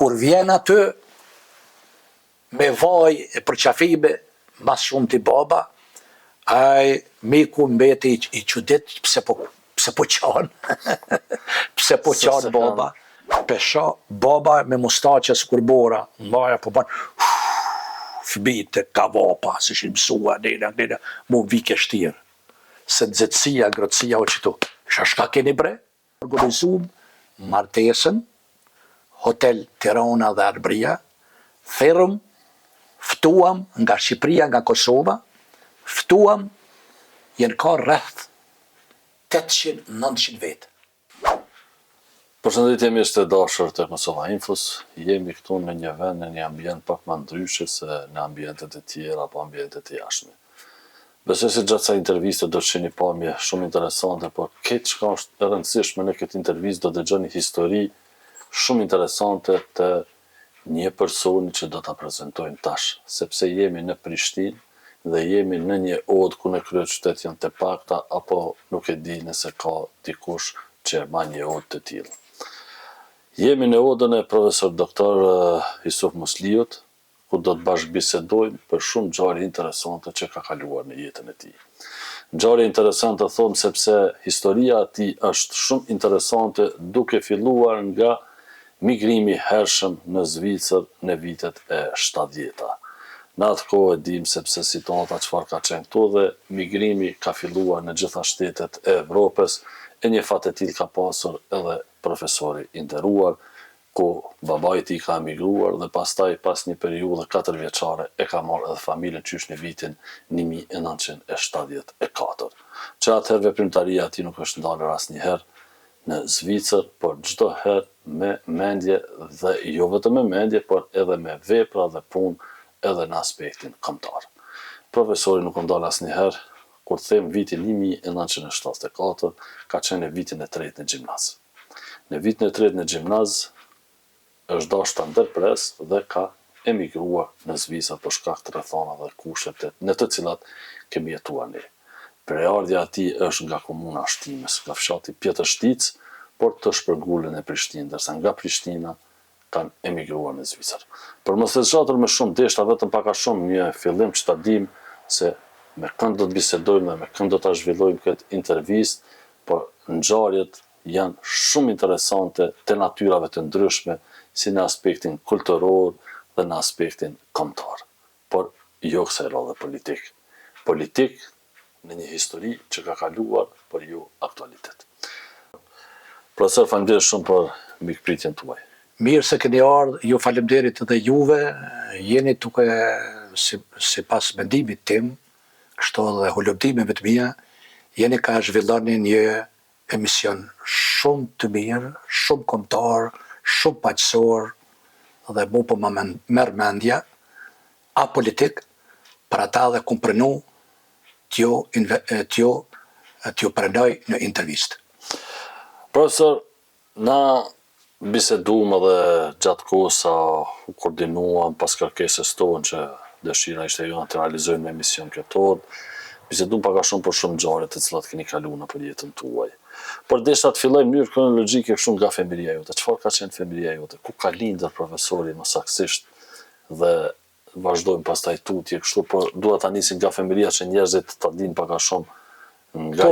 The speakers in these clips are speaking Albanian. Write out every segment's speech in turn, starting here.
kur vjen aty me vaj e përqafime, mas shumë t'i baba, ai miku mbeti i çudit pse po qan. Pse po qan baba. Pesha baba me mustaqe sikur bora, maja po ban fëmijët e kavapa, se ishin mësua, nena, mu vike shtirë. Se nxehtësia, ngrohtësia o qëtu. Isha shka keni bre? Organizum martesën, Hotel Tirana dhe Arbëria, therëm, ftuam nga Shqipëria, nga Kosova, ftuam, jenë ka rreth 800-900 vete. Përshëndetje mirë të dashur të Kosova Infos, jemi këtu në një vend, në një ambient pak më ndryshe se në ambientet e tjera apo ambientet e jashtme. Besoj se gjatë kësaj interviste do të shihni pamje shumë interesante, por këtë çka është e rëndësishme në këtë intervistë do dëgjoni histori shumë interesante të një personi që do ta prezantojmë tash, sepse jemi në Prishtinë dhe jemi në një odë ku në kryeqytet janë të pakta apo nuk e di nëse ka dikush që e ma një odë të tillë. Jemi në odën e profesor doktor Jusuf Musliut, ku do të bashkëbisedojmë për shumë ngjarje interesante që ka kaluar në jetën e tij. Ngjarje interesante them sepse historia e tij është shumë interesante duke filluar nga migrimi i hershëm në Zvicër në vitet e 70-ta. Në atë kohë e dim sepse situata çfarë ka qenë këtu dhe migrimi ka filluar në gjitha shtetet e Evropës e një fat e tillë ka pasur edhe profesori i nderuar, ku babai i tij ka emigruar dhe pastaj pas një periudhe 4 vjeçare e ka marrë edhe familjen qysh në vitin 1974. Që atëherë veprimtaria e tij nuk është ndalur asnjëherë në Zvicër, por çdo herë me mendje dhe jo vetëm me mendje, por edhe me vepra dhe punë edhe në aspektin kombëtar. Profesori nuk u ndal asnjëherë, kur them vitin 1974, ka qenë në vitin e 3 në gjimnaz. Në vitin e 3 në gjimnaz është dashur ta ndërpres dhe ka emigruar në Zvicër për shkak të rrethonave dhe kushtet në të cilat kemi jetuar ne. Preardhja e tij është nga komuna Shtimës, nga fshati Pjetërshtic, por të shpërngulën e Prishtinë, ndërsa nga Prishtina kanë emigruar në Zvicër. Për mos të zgjatur më shumë deshta vetëm pak a shumë një fillim që ta dim se me kënd do të bisedojmë dhe me kënd do ta zhvillojmë këtë intervistë, por ngjarjet janë shumë interesante të natyrave të ndryshme, si në aspektin kulturor dhe në aspektin kombëtar. Por jo kësaj radhe politik. Politik në një histori që ka kaluar, por jo aktualitet. Profesor, faleminderit shumë për mikpritjen tuaj. Mirë se keni ardhur, ju faleminderit edhe juve, jeni duke sipas mendimit tim, kështu edhe hulumtimeve të mia, jeni ka zhvilloni një emision shumë të mirë, shumë kombëtar, shumë paqësor, dhe mu po më merr mendja, apolitik, për ata dhe kum pranu t'ju prenoj në intervistë. Profesor, na biseduam edhe gjatë kohës sa u koordinuam pas kërkesës tonë që dëshira ishte jona të realizojmë në emision këtë orë, biseduam pak a shumë për shumë ngjarje të cilat keni kaluar nëpër jetën tuaj. Por desha të filloj në mënyrë kronologjike shumë nga fëmijëria jote. Çfarë ka qenë fëmijëria jote? Ku ka lindur profesori më saktësisht dhe vazhdojmë pastaj tutje kështu, por dua ta nisim nga fëmijëria që njerëzit ta dinë pak a shumë nga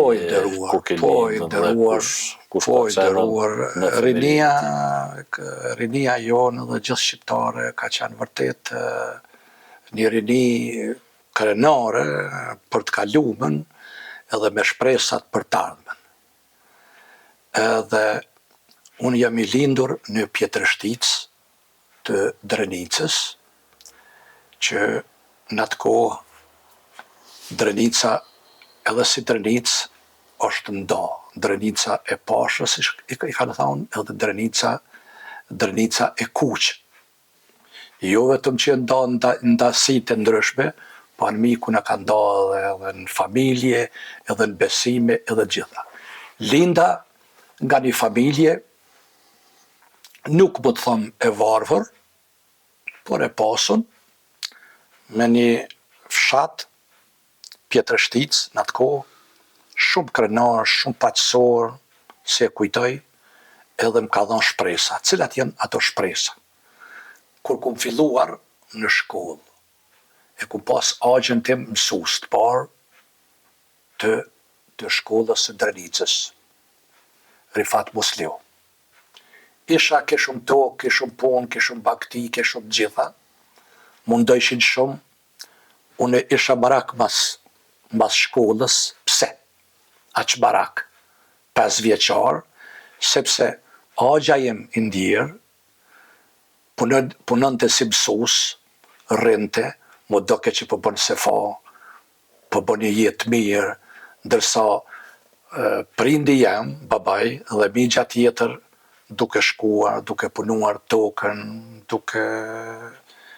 rinia jonë dhe gjithë shqiptare ka qenë vërtet një rini krenare për të kaluarën edhe me shpresat për të ardhmen. Edhe unë jam i lindur në Pjetërshtic të Drenicës, që në atë kohë Drenica edhe si Drenicë është nda. Drenica e Pashës, i kanë thonë, edhe Drenica e Kuqë. Jo vetëm që nda ndasi të ndryshme, po në miku në ka nda edhe në familje, edhe në besime, edhe gjitha. Linda nga një familje, nuk më të thëmë e varfër, por e pasun, me një fshat, Pjetërshtic, në atë kohë, shumë krenar, shumë paqësor, se e kujtoj, edhe më ka dhënë shpresa. Cilat janë ato shpresa? kur kum filluar në shkollë, e kum pas agjen tim mësues të parë të shkollës së Drenicës, Rifat Musliu. Isha ke shumë tokë, ke shumë punë, ke shumë bakti, ke shumë gjitha, mundojshin shumë, unë isha barak mas shkollës, pse? Aq barak, 5 vjeçar, sepse agja jem i ndjerë, punonte si mësues, rrinte, mu doke që po bën se fa, po bën një jetë mirë, ndërsa prindi jam, babaj, dhe migja tjetër, duke shkuar, duke punuar tokën, duke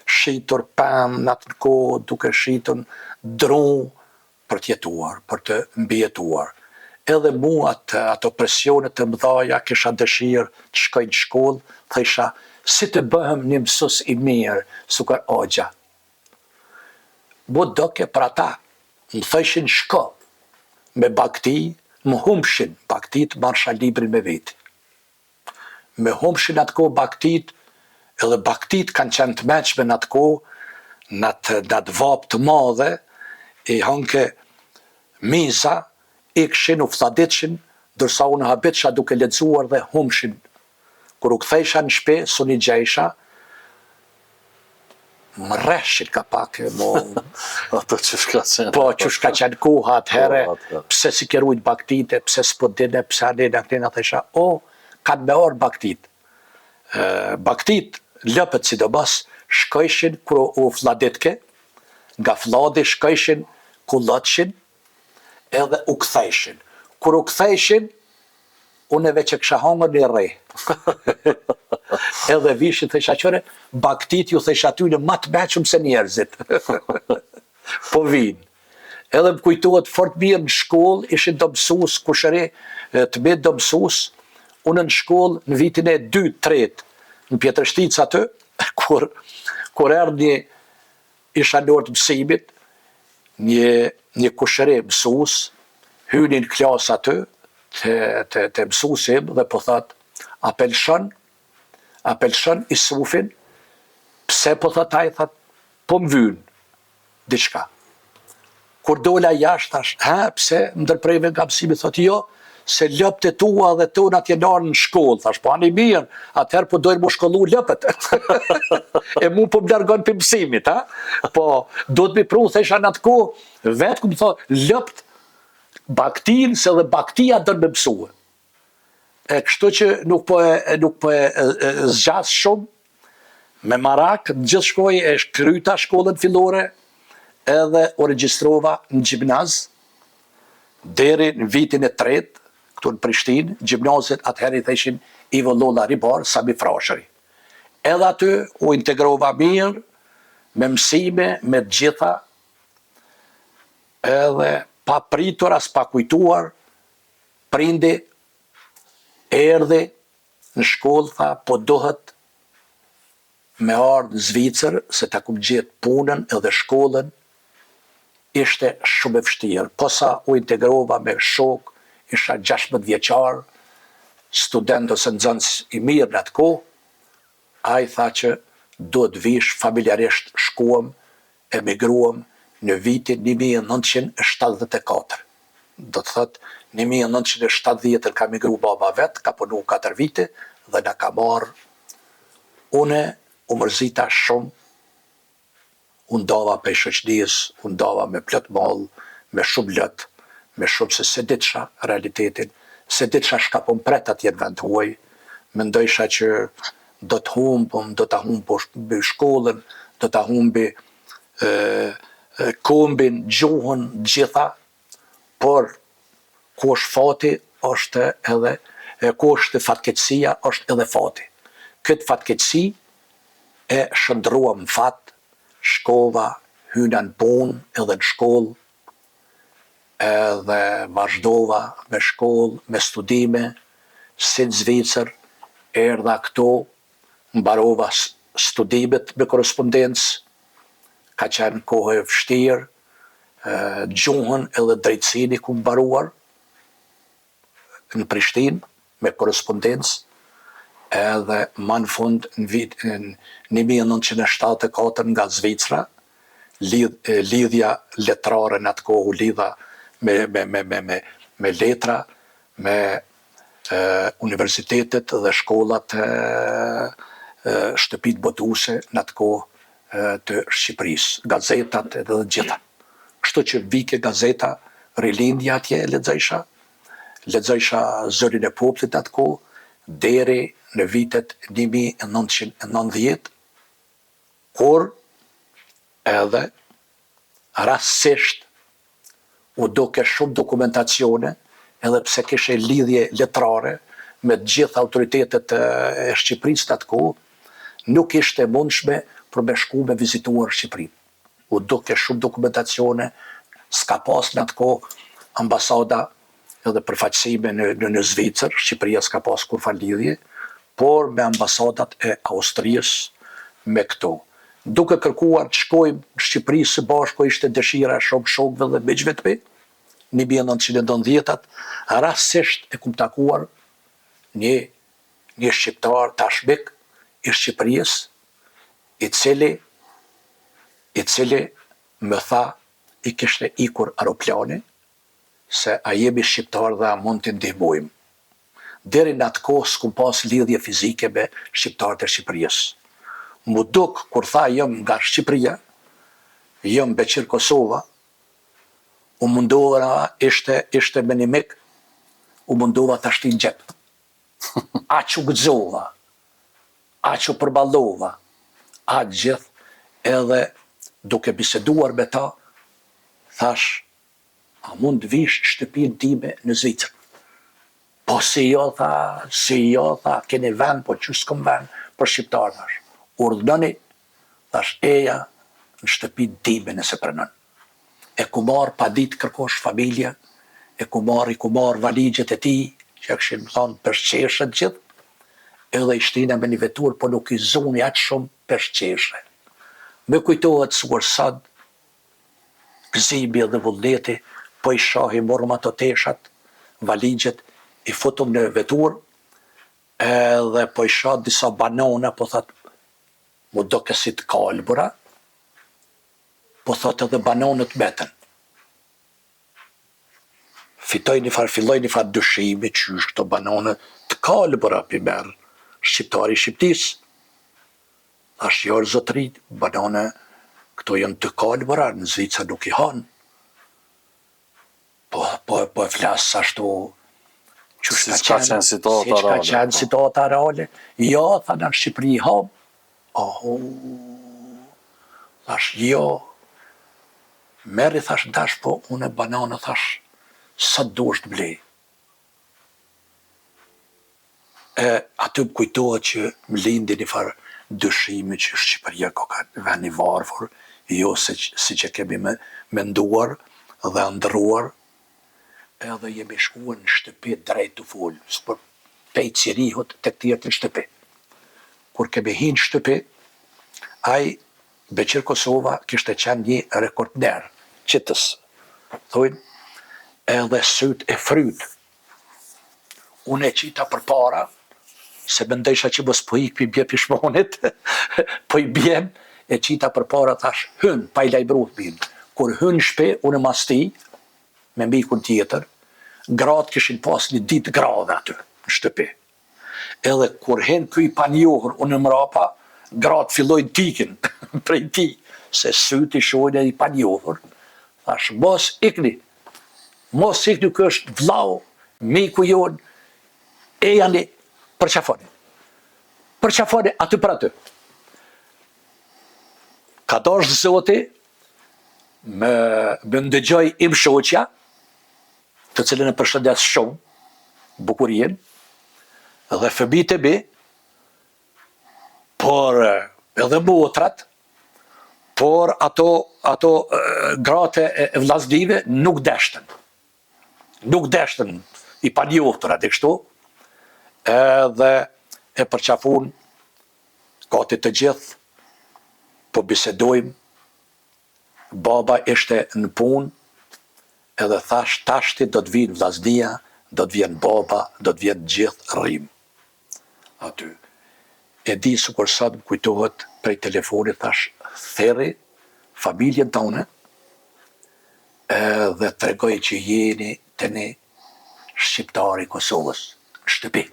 shitur pem në atë kohë, duke shitur dru për të jetuar, për të mbijetuar. Edhe mu ato presionet të mëdhaja kisha dëshirë të shkoj në shkollë, thësha si të bëhem një mësues i mirë, sukar agja. Mu doke për ata, më thëshin shko, me bakti, më humshin baktit, marsha librin me veti. Me humshin atë kohë baktit, edhe baktit kanë qenë të meqme në atë kohë, në atë vapë të madhe, i hanke miza, ikshin, u fthaditshin, dërsa unë habitsha duke lexuar dhe humshin. Kur u kthejsha në shtëpi, s'u gjejsha, më rreshin ka pak, Ato që shka qenë. po që shka qenë koha atëhere, pse si ke rujt baktite, pse s'po dine, pse anena këtina, thesha, kanë me orë baktit. Baktit, lëpët sidomos, shkojshin kur u fladitke, nga fladi shkojshin ku lëtshin, edhe u kthejshin. Kur u kthejshin, uneve që kësha hangër një rrej. Edhe vishin, thesha qëre, baktit ju thesha ty në matë meqëm se njerëzit. Po vinë. Edhe më kujtohet fort mirë në shkollë, ishin do mësus, kushëri, të me do mësus, unë në shkollë në vitin e 2-3, në Pjetrështic aty, kur erdhi isha në orë të mësimit, një kushëri mësus, hynin klasë aty, të mësusim dhe po thot, apelshon Isufin, pse po thot ai, thot, po më vynë, diçka. Kur dola jashtë, thash, pse më ndërprejve nga mësimit, thot, jo, se lëpët e tua dhe tona t'jenar në shkollë, thash, po anë i mirë, atëherë po dojnë mu shkollu lëpët. E mu po më largon për mësimit, po do të mi pru, thesha në atë kohë, vetë ku më thot, lëpët, baktin, se dhe baktia dënë me mësue. E kështu që nuk po e zgjas shumë, me marak, në gjithë shkoj e shkryta shkollën fillore, edhe u regjistrova në gjimnaz, deri në vitin e 3, këtu në Prishtinë, gjimnazit atëherë i theshin Ivo Lolla Ribar, Sami Frashëri. Edhe aty u integrova mirë, me mësime, me gjitha, edhe pa pritur as pa kujtuar, prindi erdhi në shkollë, tha, po dohet me ardhë në Zvicër, se ta kum gjetë punën edhe shkollën, ishte shumë e vështirë. Posa u integrova me shok, isha 16 vjeçar, student ose nxënës i mirë në atë kohë, ai tha që do të vish familjarisht, shkuam, emigruam në vitin 1974. Do të thot, 1970 ka emigru baba vetë, ka punu 4 vite, dhe na ka marrë. Une u mërzita shumë, unë dava pe shoqënisë, unë dava me plot mall, me shumë lot, me shumë se ditësha realitetin, se ditësha shka po mpret atje në vend huaj, mendojsha që do të humbëm, do të humbi shkollën, do të humbi kombin, gjuhën, gjitha, por ku është fati, është edhe, ku është fatkeqësia, është edhe fati. Këtë fatkeqësi e shëndrua më fat, shkova, hyna në punë edhe në shkollë, edhe vazhdova me shkollë, me studime, si në Zvicër, erdha këto, mbarova studimet me korrespondencë, ka qenë kohë e vështirë, gjuhën edhe drejtësini ku mbaruar në Prishtinë me korrespondencë, edhe ma në fund në 1974 nga Zvicra, lidhja letrare në atë kohë u lidha me letra, me universitetet dhe shkollat shtëpit botuese në atë kohë të Shqipërisë, gazetat edhe dhe gjitha. Kështu që vike gazeta, rilindja atje lexojsha Zërin e Popullit atë kohë, deri në vitet 1990, kur edhe rastësisht u doke shumë dokumentacione, edhe pse kishe lidhje letrare me të gjitha autoritetet e Shqipërisë atë kohë, nuk ishte mundshme për me shku me vizituar Shqipërinë. U doke shumë dokumentacione, s'ka pas në atë kohë ambasada edhe përfaqësime në Zvicër, Shqipëria s'ka pas kur fa lidhje, por me ambasadat e Austrisë me këto. Duke kërkuar të shkojmë në Shqipëri së bashku, ishte dëshira shumë shokëve dhe miqve të mi, në 1990-at, rastësisht e kum takuar një shqiptar tashmik i Shqipërisë, i cili më tha i kishte ikur aeroplani, se a jemi shqiptar dhe a mund të ndihmojmë. Deri në atë kohë s'kum pas lidhje fizike me shqiptarët e Shqipërisë. Mu duk, kur tha jëm nga Shqipëria, jëm Beqir Kosova, u mundova, ishte me një mik, u mundova të ashtin gjep. Aq u gëzova, aq u përballova, aq gjithë, edhe duke biseduar me ta, thash, a mund vish shtëpinë time në Zvicër? Po si jo, tha, keni vend, po që s'kom vend për shqiptarë, thash. Urdhënoni, thash, eja në shtëpinë time nëse pranon. E ku marë pa ditë kërkosh familja, i ku marë valigjet e ti, që këshin thonë përshqeshe gjithë, edhe i shtina me një vetur, po nuk i zoni atë shumë përshqeshe. Me kujtohet suar sad, gëzimi dhe vullneti, po i shahi morëm ato teshat, valigjet, i futëm në vetur, edhe po i shah disa banona, po thot, mu do kësi të kalbura, po thot edhe banonët betën. Filloj një farë dyshimi, që është këto banone të kalbura për merë shqiptari Shqiptisë. Ashtë jorë zotërit, banone këto janë të kalbura, në Zvicër nuk i hanë. Po e flasë ashtu, Si ka qenë situata reale. Jo, tha në Shqipëri i hamë. Thash, jo. Meri, thash, dash, po unë e banane, thash, sa dush të blej. Aty më kujtohet që më lindi një farë dyshimi që Shqipëria ka vend i varfër, jo si që kemi menduar dhe ndëruar, edhe jemi shkuar në shtëpi drejt të folë, s'për pejtë si rihot të këtjerët në shtëpi. Kur kemi hinë shtëpi, aj Beqir Kosova kishte qenë një rekordner, qitës, thujnë, edhe syt e fryt. Unë e qita për para, se bëndesha që mos po ik për bje pishmonit, po i bjem, e qita për para, thash, hyn, pa i lajbruh bim. Kur hyn shpe, unë e masti, me mbikun tjetër, gratë kishin pas një ditë grave aty, në shtëpi. Edhe kur hen këj panjohër, unë mrapa, gratë fillojnë tikin prej ti, se syti shojnë e i panjohër. Thash, mos ikni kë është vlau, miku jonë, e janë përqafoni. Përqafoni aty për aty. Ka dosh zoti, me ndëgjoj im shoqja, të cilën e përshëndes shumë, bukurien, dhe fëmijët e mi, por edhe motrat, por ato gratë e vllaznive nuk deshtën. Nuk deshtën i panjohtura dhe kështu, edhe e përqafun gati të gjithë, po bisedojmë, baba ishte në punë, edhe thash tashti do të vinë vllaznia, do të vjen baba, do të vjen gjithë rrim. Aty. e di su kur sot më kujtohet prej telefonit, thash, therri familjen tonë, dhe tregoj që jeni të ne shqiptari Kosovës, në shtëpi.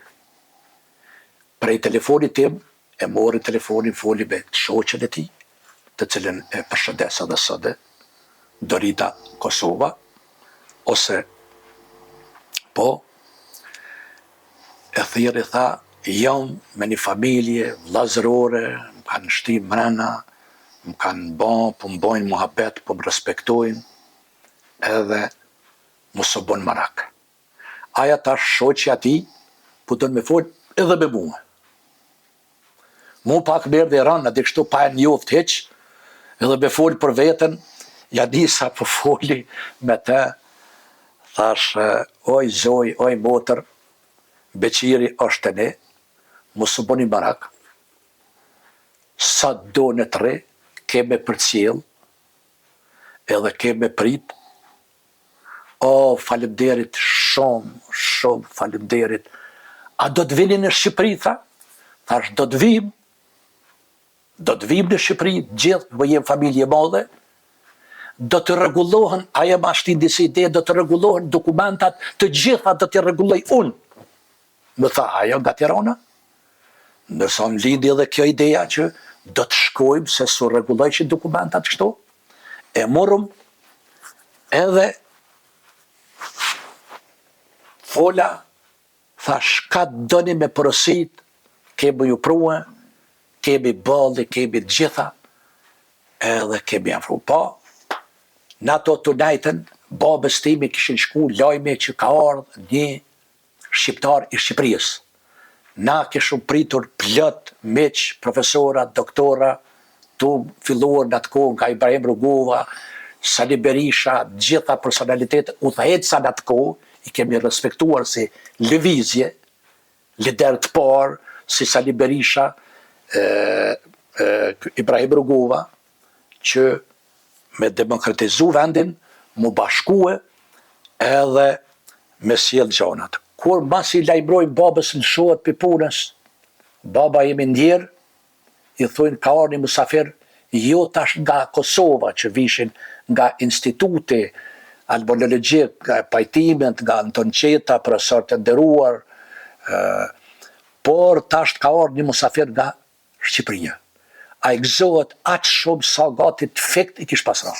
Prej telefonit tim, e mori telefonin, foli me shoqen e tij, të cilën e përshëndes edhe sot, Dorita Kosova, ose po, e thirri tha, jam me një familje vllazërore, më kanë shti mrena, më kanë po më bojnë muhabet, po më respektojnë, edhe mos u bën marak. Aja tash shoqja ti, po don me fol edhe me mua. Mu pak më erdhi rënë, di kështu pa e njoft hiq, edhe me fol për veten, ja di sa po foli me të, thash, oj zoj, oj motër, beqiri është e ne, mos u bëni barak, sa do në të re, keme për cjell, edhe keme prit, o, falemderit, shumë falemderit, a do të vini në Shqipëri, tha? Thash, do të vim në Shqipëri, gjithë, më jem familje madhe, do të rregullohen, aja ma shtin disi ide, do të rregullohen dokumentat, të gjitha do të rregulloj unë. Më tha, ajo nga Tirana? Ndërsa më lindi edhe kjo ideja që do të shkojmë se su rregullojshin dokumentat kështu, e morëm edhe fola, thash, ka doni me porosit, kemi ju prue, kemi balli, kemi të gjitha, edhe kemi afru. Po, në ato të najten, babës timi kishin shku lajme që ka ardhë një shqiptar i Shqipërisë. Na kishim pritur plot miq, profesora, doktora, tu filluar në atë kohë nga Ibrahim Rugova, Sali Berisha, gjitha personalitetet, udhëheqësa në atë kohë, i kemi respektuar si lëvizje, lider të parë, si Sali Berisha, Ibrahim Rugova, që me demokratizu vendin, mu bashkue edhe me sjell gjanat. Kur mas i lajmërojnë babës në shohet për punës, baba jemi ndjerë, i thujnë ka arë një musafir, jo tash nga Kosova, që vishin nga instituti albanologjik, nga pajtimet, nga Anton Qeta, profesor të nderuar, por tash ka arë një musafir nga Shqipëria. A i gëzohet atë shumë sa gati të fikt i kish pasra.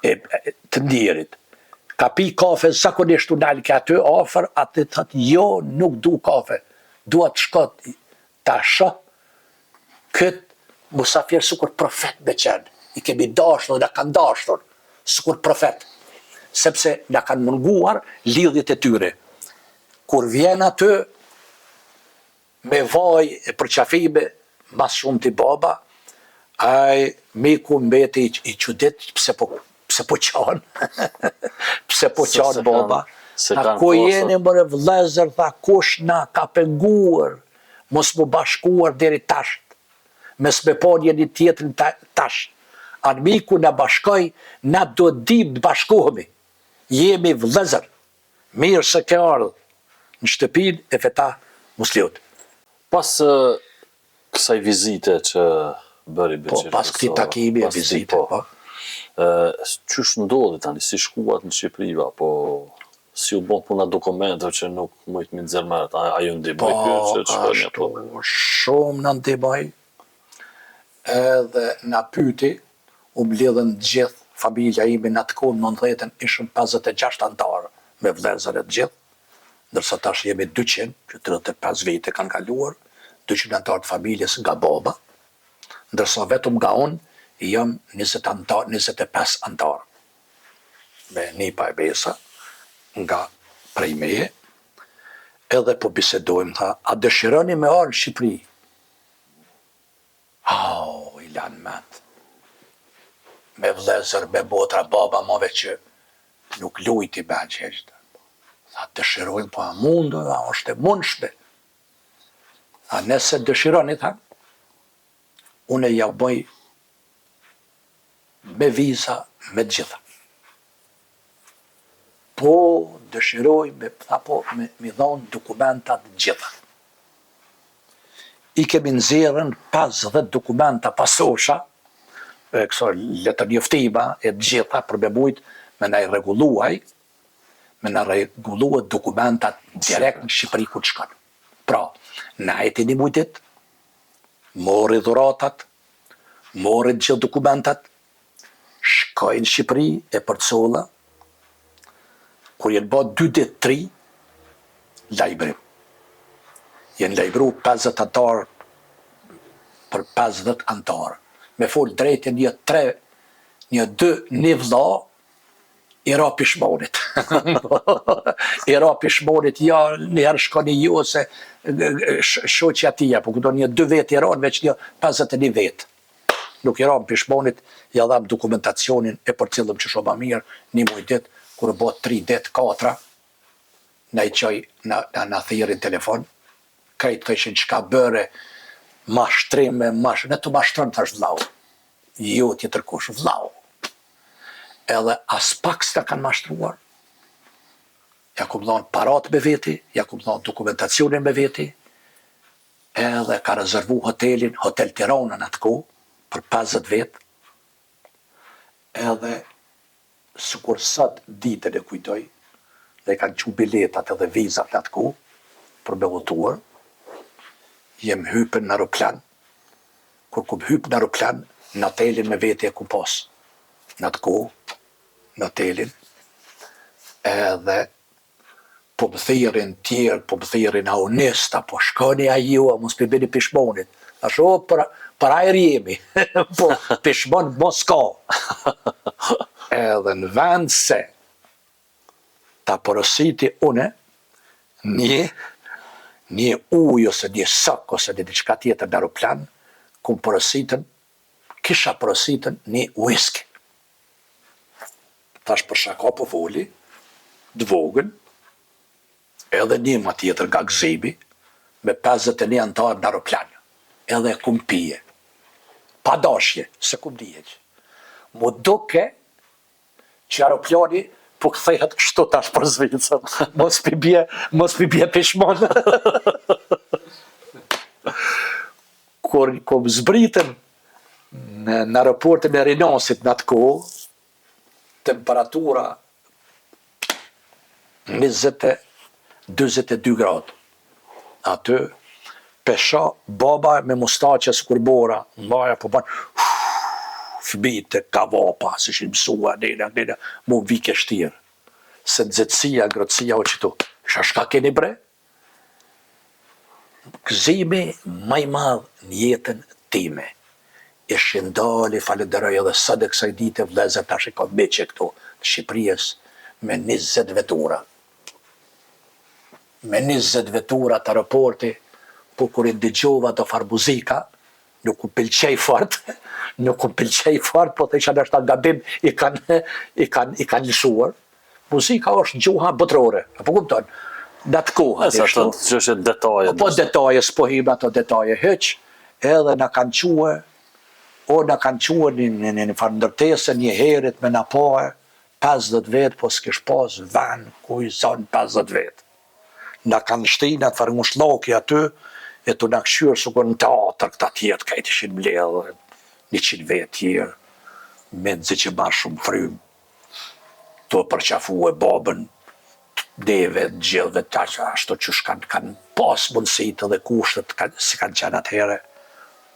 Të ndjerit. Ka pi kafe zakonisht u nalë ka aty ofër, atë të thëtë, jo, nuk du kafe, dua të shkot ta shoh këtë musafir sukur profet me qenë. I kemi dashur, na kanë dashur, sukur profet. Sepse na kanë munguar lidhjet e tyre. Kur vjen aty, me vaj e përqafime, mas shumë të baba, ai miku mbeti i qudit, pse po qanë, pse po qanë baba, tha ku jeni mëre vlezër, tha kush na ka penguar, mos mu bashkuar deri tash, mes me pa njëri tjetrin tash, anë miku na bashkoj, na do dim të bashkohemi, jemi vlezër, mirë se ke ardhë, në shtëpin e feta musliut. Pas kësaj vizite që bëri Beqiri Po, pas këtij takimi e vizite, po. Qysh ndodhi tani, si shkuat në Shqipëri, apo si u bën puna dokumenteve që nuk mujt mi nxerr, a ju ndihmoi ky që shkoni apo? Shumë na ndihmoi. Edhe na pyeti, u mbledhën gjithë familja ime në atë kohë, 90-ën ishëm 56 antarë me vëllezër e të gjithë, ndërsa tash jemi 200, që 35 vite kanë kaluar, 200 antarë të familjes nga baba, ndërsa vetëm nga unë jam 25 antarë. Me nipa e besa, nga prej meje, edhe po bisedojmë, tha, a dëshironi me arë në Shqipëri? I lanë ment. Me vlezër, me botra, baba move që nuk lujti me qeshtë. Tha, dëshirojmë, po a mundu, a është e mundshme. A nëse dëshironi, tha, unë ja bëj me viza me gjitha. Po dëshiroj me dhonë dokumentat gjitha. i kemi nxjerrën 50 dokumenta pasosha, këso letër njoftima e të gjitha për me mujt me na i rregulluaj, me na rregulluat dokumentat direkt në Shqipëri ku të shkon. Pra, na e tini mujtit, mori dhuratat, mori të gjithë dokumentat, shkoj në Shqipëri e përcolla, kur jenë bë 2 ditë 3, lajbrim. Jenë lajbru 50 antarë për 50 antarë. Me fol drejtë një 2 vëlla i ra pishmonit. I ra pishmonit, ja, njëherë shkoni ju ose shoqja tia, po këto një 2 vetë i ranë, veç një 51 vetë. Nuk i ra pishmonit, ja dham dokumentacionin e për cilëm që shumë mirë, një muj ditë, kur e bot 3 ditë, 4, na i qoj, na thirin telefon, krejtë thëshin çka bëre, mashtrim, ne të mashtron thash vllau. Jo tjetër kush, vllau. Edhe as pak s'ta kanë mashtruar. Ja ku dhon parat me veti, ja ku dhon dokumentacionin me veti, edhe ka rezervu hotelin, Hotel Tirana në atë kohë, për 50 vetë, edhe sikur sot ditën e kujtoj, dhe kanë qu biletat edhe vizat në atë kohë, për me votuar, jem hypën në aeroplan, kur kum hypë në aeroplan, në hotelin me veti e kum pas, në atë kohë, në hotelin, edhe po më thirin tjerë, po më thirin aunista, po shkoni a ju, a mos për bini pishmonit. Asho, për ajër jemi, po pishmon mos ka. Edhe në vend se ta porositi une, një uj ose një sak ose një diçka tjetër në aeroplan, kisha porositën një whisky. Tash për shaka po foli, dvogën, edhe një ma tjetër nga gzibi, me 51 antarë në aeroplan. Edhe kum pije. Pa dashje, se kum dijeq. Mu duke që aeroplani po kthehet kështu tash për Zvicën. Mos pi bje pishmon. Kur kum zbritën në aeroportin e Rinasit në atë kohë, temperatura 22 gradë. Aty, pesha, baba me mustaqe s'kur bora, mbaja po banë, fëmijët e kavapa, se ishin mësua, nena, mu vike shtirë. Se nxehtësia, ngrohtësia o qëtu. Shka keni bre? Gëzimi maj madh në jetën time. Ishin dali, falenderoj edhe sot e kësaj dite vëllezër tash e ka meqe këtu të Shqipërisë me 20 vetura. Me 20 vetura të aeroporti, po kur i dëgjova të far muzika, nuk u pëlqej fort, po të isha nështë gabim i kanë lëshuar. Muzika është gjuha botrore, apo kupton? Në atë kohë. Që është detaje. Po detaje, s'pohim ato detaje hyq, edhe na kanë quë, na kanë quë një farë ndërtese një herit me na pahe, 50 vetë, po s'kish pas ven ku i zonë 50 vetë. Na kanë shtinë atë farë ngushllaki aty, e tu na këshyrë sukur në teatr këta tjetë, ka i t'ishin mbledhë, 100 vetë tjerë, me nëzi që ma shumë frymë, të përqafu e babën, neve, gjithve, ashtu që kanë pas mundësit edhe kushtet, si kanë qenë atëhere,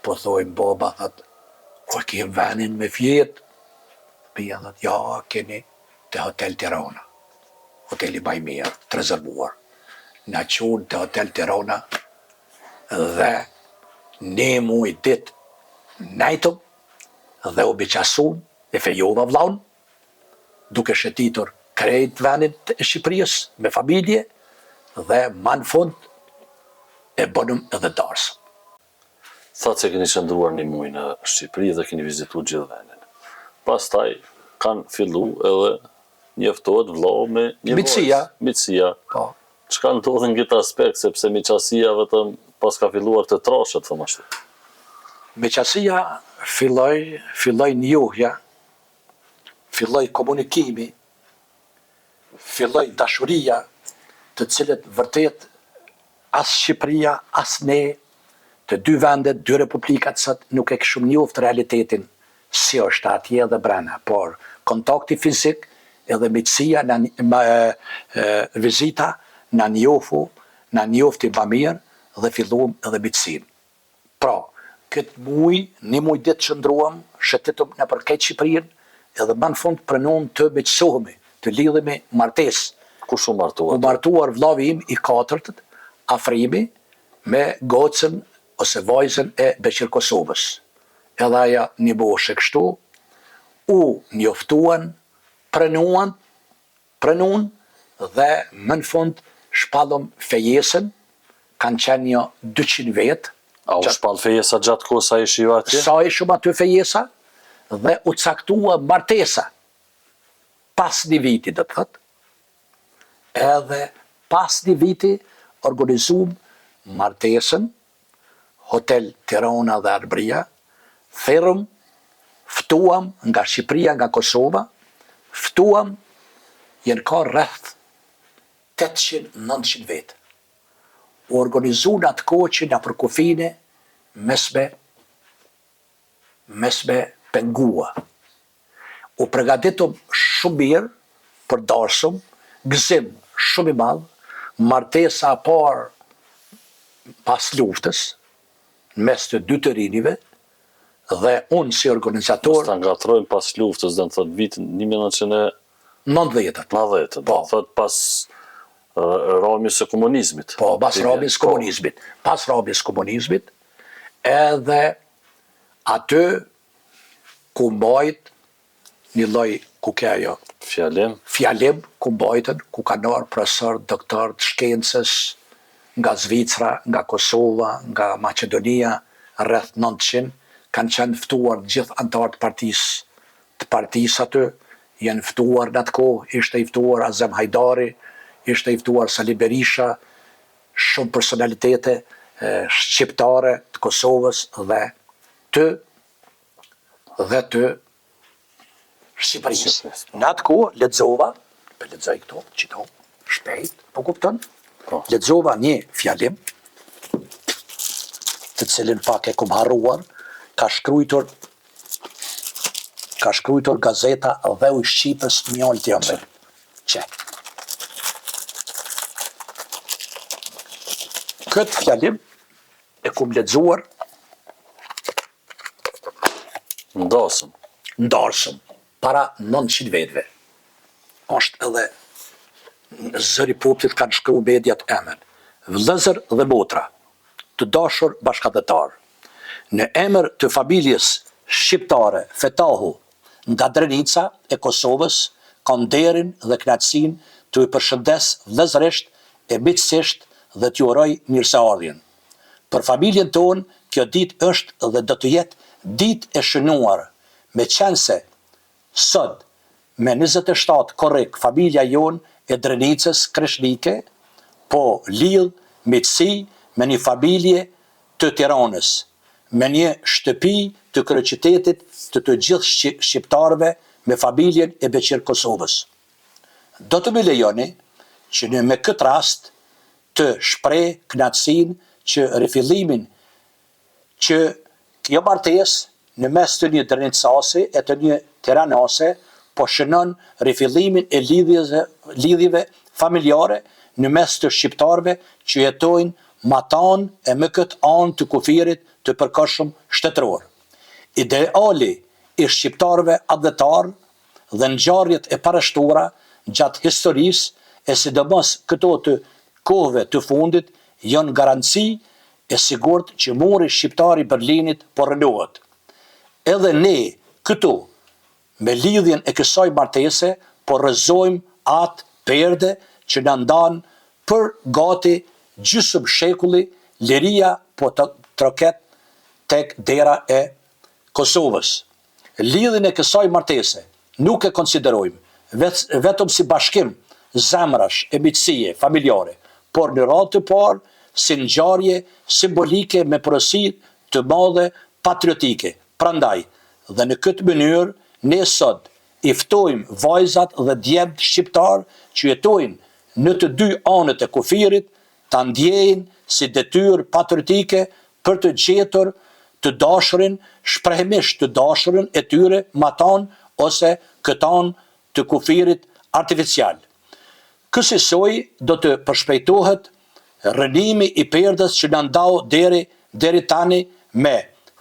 po thojmë baba, thëtë, ku e kemë venin me fjetë? Pia thëtë, ja, keni të Hotel Tirana, hoteli maj mirë, të rezervuar. Na qonë të Hotel Tirana dhe ne mu i ditë najtëm dhe u biqasun e fejova vlaun, duke shetitur krejt venit e Shqipërisë me familje dhe ma në fund e bënëm edhe darsëm. Thatë se keni qëndruar një muj në Shqipëri dhe keni vizitu gjithë venin. Pastaj kanë fillu edhe njoftohet vllau me një mitësia. Çka ndodhi në këtë aspekt, sepse miqësia vetëm pas ka filluar të trashet, thëmë ashtu. Miqësia filloi njohja, filloi komunikimi, filloi dashuria, të cilët vërtet as Shqipëria, as ne, të dy vendet, dy republikat sot nuk e kishim njoftë realitetin si është atje dhe brenda, por kontakti fizik edhe miqësia, vizita na njofti ma mirë dhe filluam edhe miqësinë. Pra, këtë muj, një muj ditë që ndruam, shëtitëm në përket Shqipërinë, edhe më në fund pranuam të miqësohemi, të lidhemi martesë. Kush u martuar? U martuar vllavi im i katërt, Afrimi, me gocën ose vajzën e Beqir Kosovës. Edhe aja një boshë kështu, u njoftuan, pranuan dhe më në fund shpallëm fejesën, kanë qenë një 200 vetë. A u shpall fejesa gjatë kohë sa ishi ju atje? Sa ishëm aty fejesa dhe u caktua martesa. Pas një viti, dhe të thëtë, edhe pas një viti organizuam martesën, Hotel Tirana dhe Arbria, therëm, ftuam nga Shqipëria, nga Kosova, ftuam, jenë ka rreth 800-900 vetë. U organizu në atë kohë që nga përkufine mesme pengua. U përgatitëm shumë mirë, për darsëm, gëzim shumë i madhë, martesa parë pas luftës, në mes të dy të rinjive, dhe unë si organizator... Së të ngatrojnë pas luftës, dhe në thot vitin 1990. Do thot pas ramjes së komunizmit. Po, pas ramjes komunizmit. Pas ramjes komunizmit, edhe aty ku mbajt një lloj ku ke ajo fjalim ku mbajtën, ku kanë ardhur profesor, doktor të shkencës nga Zvicra, nga Kosova, nga Maqedonia, rreth 900, kanë qenë ftuar gjithë antarët të partisë aty, janë ftuar në atë kohë, ishte i ftuar Azem Hajdari, ishte i ftuar Sali Berisha, shumë personalitete shqiptare të Kosovës dhe të Shqipërisë. Në atë kohë lexova, për lexoj këto, qito, shpejt, po kupton? Lexova një fjalim, të cilin pak e kum harruar, ka shkruajtur gazeta Dheu i Shqipës Mjallë Tjëmbër. Që? Këtë fjalim e kum lexuar ndarsëm, para 900 vetëve. Është edhe zëri popullit kanë shkruar mediat emën. Vëllezër dhe motra, të dashur bashkëdhetar, në emër të familjes shqiptare Fetahu nga Drenica e Kosovës, kam nderin dhe kënaqësinë të ju përshëndes vëllezërisht e miqësisht dhe t'ju uroj mirëseardhjen. Për familjen tonë, kjo ditë është dhe do të jetë ditë e shënuar, me qenë se sot, me 27 korrik, familja jonë e Drenicës Kreshnike, po lidh miqësi me një familje të Tiranës, me një shtëpi të kryeqytetit të gjithë shqiptarëve me familjen e Beqir Kosovës. Do të më lejoni që në me këtë rast të shpreh kënaqësinë që rifillimin që kjo martesë në mes të një drenicase e të një tiranase po shënon rifillimin e lidhjeve familjare në mes të shqiptarëve që jetojnë matan e më këtë anë të kufirit të përkohshëm shtetëror. Ideali i shqiptarëve adhetar dhe ngjarjet e parashtura gjatë historisë e sidomos këto të kohëve të fundit janë garanci e sigurt që muri shqiptari Berlinit po rënohet. Edhe ne këtu me lidhjen e kësaj martese po rrëzojmë atë perde që na ndan për gati gjysmë shekulli, liria po të troket tek dera e Kosovës. Lidhjen e kësaj martese nuk e konsiderojmë vetëm si bashkim zemrash e miqësie familjare, por në radhë të parë si ngjarje simbolike me porosi të madhe patriotike. Prandaj, dhe në këtë mënyrë, ne sot i ftojmë vajzat dhe djemt shqiptar që jetojnë në të dy anët e kufirit, ta ndjejnë si detyrë patriotike për të gjetur të dashurin, shprehimisht të dashurin e tyre matan ose këtan të kufirit artificial. Kësaj do të përshpejtohet rënimi i perdës që na ndau deri tani me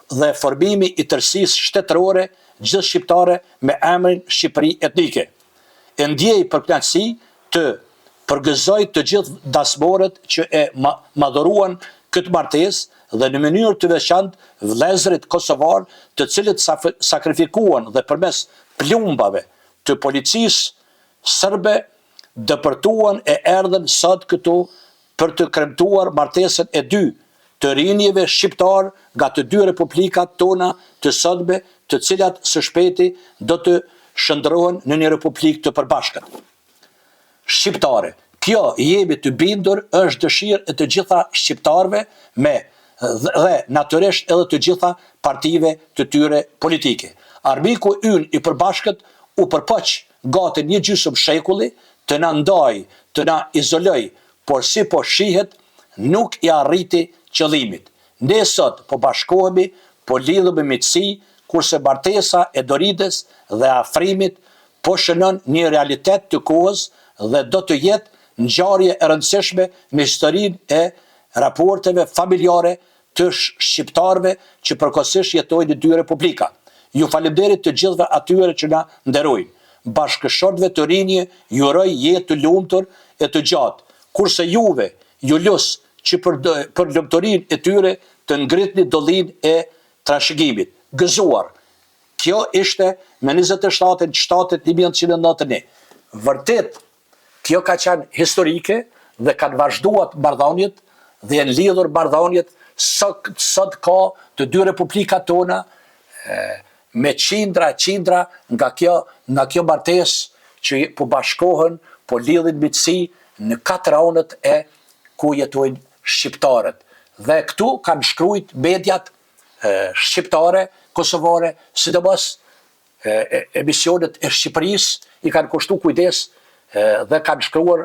dhe formimi i tërësisë shtetërore gjithë shqiptare me emrin Shqipëri etnike. E ndjej përkënaqësi të përgëzoj të gjithë dasmorët që e madhuruan këtë martesë dhe në mënyrë të veçantë vëllezërit kosovar, të cilët sakrifikuan dhe përmes plumbave të policisë serbe dëpërtuan e erdhen sot këtu për të kremtuar martesën e dy të rinjeve shqiptar nga të dy republikat tona të sotme, të cilat së shpejti do të shndrohen në një republikë të përbashkët shqiptare. Kjo jemi të bindur është dëshirë e të gjitha shqiptarve dhe natyrisht edhe të gjitha partive të tyre politike. Armiku ynë i përbashkët u përpoq gati një gjysmë shekulli të na ndaj, të na izoloj, por si po shihet nuk i arriti qëllimit. Ne sot po bashkohemi, po lidhemi miqësi, kurse martesa e Dorides dhe afrimit po shënon një realitet të kohës dhe do të jetë ngjarje e rëndësishme me historinë e raporteve familjare të shqiptarëve që përkohësisht jetojnë në dy republika. Ju falenderoj të gjithëve atyre që na nderojnë. Bashkëshortëve të rinje ju uroj jetë të lumtur e të gjatë, kurse juve ju lus që për lumturinë e tyre të ngritni dollin e trashëgimit. Gëzuar. Kjo ishte me 27/7/1991. Vërtet, kjo ka qenë historike dhe kanë vazhduar marrëdhëniet dhe janë lidhur marrëdhëniet sot ka të dy republikat tona me qindra nga kjo martesë që po bashkohen, po lidhin miqësi në 4 anët e ku jetojnë shqiptarët. Dhe këtu kanë shkruajt mediat shqiptare, kosovare, sidomos emisionet e Shqipërisë i kanë kushtu kujdes dhe kanë shkruar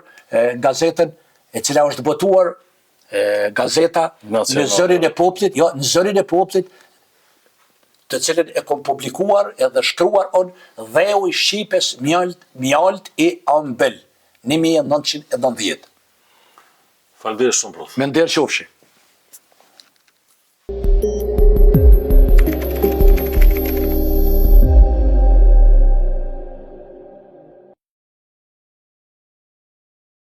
gazetën e cila është botuar gazeta në Zërin e Popullit, jo, në Zërin e Popullit, të cilën e kom publikuar edhe shkruar on Dheu i Shqipes mjalt i ambël, 1990. Faleminderit shumë, prof. Me nder qofshi.